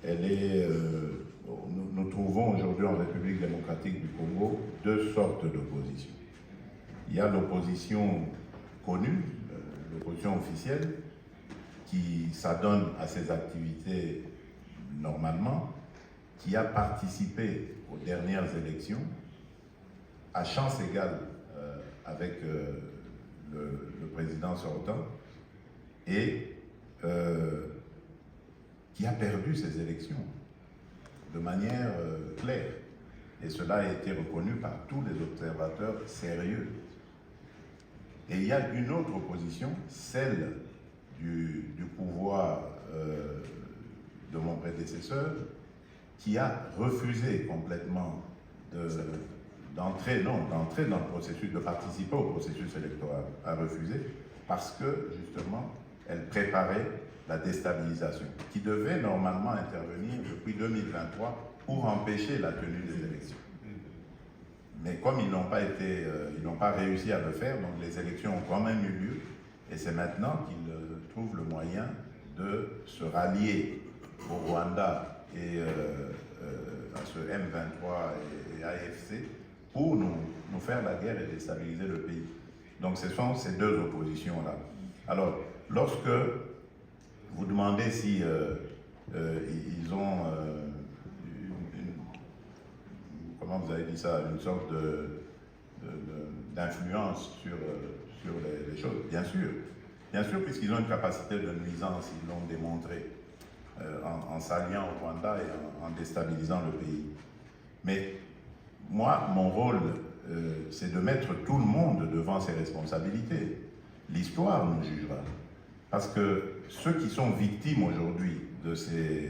nous trouvons aujourd'hui en République démocratique du Congo deux sortes d'opposition. Il y a l'opposition connue, l'opposition officielle, qui s'adonne à ses activités normalement, qui a participé aux dernières élections à chance égale avec le président sortant et qui a perdu ces élections de manière claire. Et cela a été reconnu par tous les observateurs sérieux. Et il y a une autre opposition, celle du pouvoir de mon prédécesseur, qui a refusé complètement d'entrer dans le processus, de participer au processus électoral, a refusé parce que justement elle préparait la déstabilisation qui devait normalement intervenir depuis 2023 pour empêcher la tenue des élections. Mais comme ils n'ont pas réussi à le faire, donc les élections ont quand même eu lieu et c'est maintenant qu'ils trouvent le moyen de se rallier au Rwanda et à ce M23 et AFC pour nous faire la guerre et déstabiliser le pays. Donc ce sont ces deux oppositions-là. Alors, lorsque vous demandez si ils ont, comment vous avez dit ça, une sorte d'influence sur les choses, bien sûr, puisqu'ils ont une capacité de nuisance, ils l'ont démontré en s'alliant au Rwanda et en déstabilisant le pays. Mais moi, mon rôle, c'est de mettre tout le monde devant ses responsabilités. L'histoire nous jugera. Parce que ceux qui sont victimes aujourd'hui de ces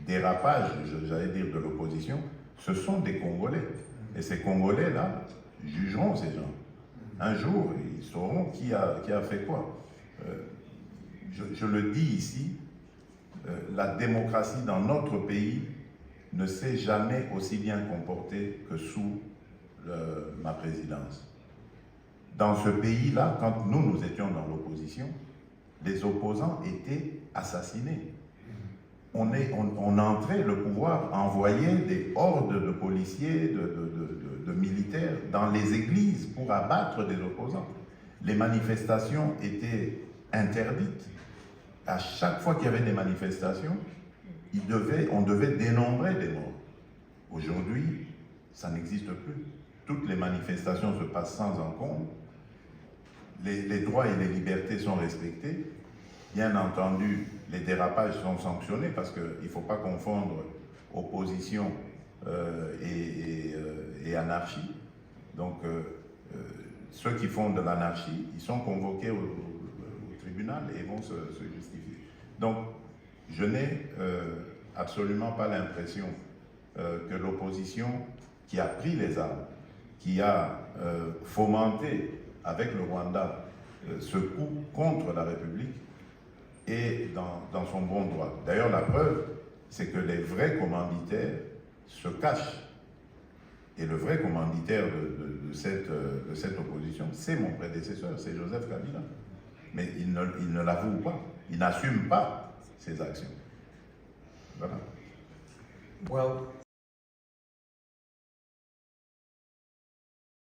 dérapages, j'allais dire, de l'opposition, ce sont des Congolais. Et ces Congolais-là jugeront ces gens. Un jour, ils sauront qui a fait quoi. Je le dis ici, la démocratie dans notre pays ne s'est jamais aussi bien comportée que sous ma présidence. Dans ce pays-là, quand nous étions dans l'opposition, les opposants étaient assassinés. On entrait, le pouvoir envoyait des hordes de policiers, de militaires dans les églises pour abattre des opposants. Les manifestations étaient interdites. À chaque fois qu'il y avait des manifestations, on devait dénombrer des morts. Aujourd'hui, ça n'existe plus. Toutes les manifestations se passent sans encombre. Les droits et les libertés sont respectés. Bien entendu, les dérapages sont sanctionnés parce qu'il ne faut pas confondre opposition et anarchie. Donc, ceux qui font de l'anarchie, ils sont convoqués au tribunal et vont se justifier. Donc, je n'ai absolument pas l'impression que l'opposition qui a pris les armes, qui a fomenté avec le Rwanda ce coup contre la République, est dans son bon droit. D'ailleurs, la preuve, c'est que les vrais commanditaires se cachent. Et le vrai commanditaire de cette opposition, c'est mon prédécesseur, c'est Joseph Kabila. Mais il ne l'avoue pas, il n'assume pas ses actions. Voilà. Well.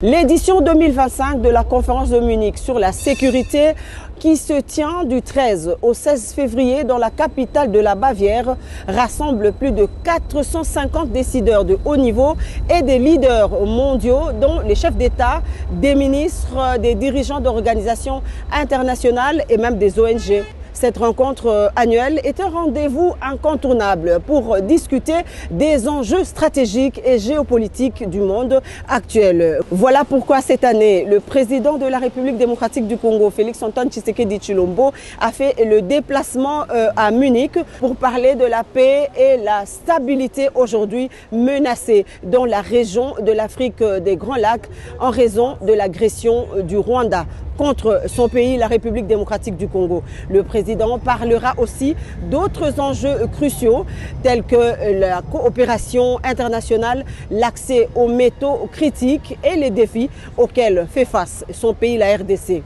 L'édition 2025 de la conférence de Munich sur la sécurité qui se tient du 13 au 16 février dans la capitale de la Bavière rassemble plus de 450 décideurs de haut niveau et des leaders mondiaux dont les chefs d'État, des ministres, des dirigeants d'organisations internationales et même des ONG. Cette rencontre annuelle est un rendez-vous incontournable pour discuter des enjeux stratégiques et géopolitiques du monde actuel. Voilà pourquoi cette année, le président de la République démocratique du Congo, Félix-Antoine Tshisekedi Tshilombo, a fait le déplacement à Munich pour parler de la paix et la stabilité aujourd'hui menacée dans la région de l'Afrique des Grands Lacs en raison de l'agression du Rwanda contre son pays, la République démocratique du Congo. Le président parlera aussi d'autres enjeux cruciaux tels que la coopération internationale, l'accès aux métaux critiques et les défis auxquels fait face son pays, la RDC.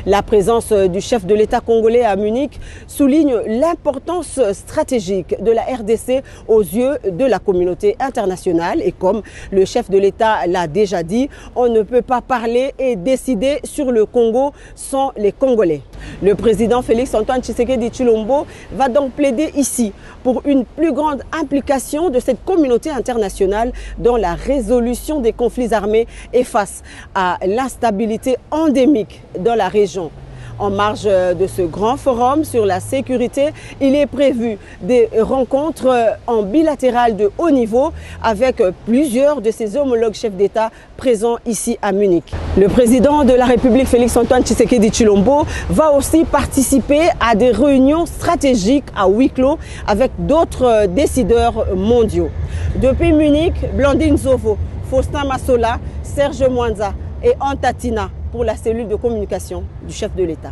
La présence du chef de l'État congolais à Munich souligne l'importance stratégique de la RDC aux yeux de la communauté internationale. Et comme le chef de l'État l'a déjà dit, on ne peut pas parler et décider sur le Congo sans les Congolais. Le président Félix-Antoine Tshisekedi Tshilombo va donc plaider ici pour une plus grande implication de cette communauté internationale dans la résolution des conflits armés et face à l'instabilité endémique dans la région. En marge de ce grand forum sur la sécurité, il est prévu des rencontres en bilatéral de haut niveau avec plusieurs de ses homologues chefs d'État présents ici à Munich. Le président de la République, Félix-Antoine Tshisekedi Tshilombo, va aussi participer à des réunions stratégiques à huis clos avec d'autres décideurs mondiaux. Depuis Munich, Blandine Zovo, Faustin Massola, Serge Mwanza et Antatina pour la cellule de communication du chef de l'État.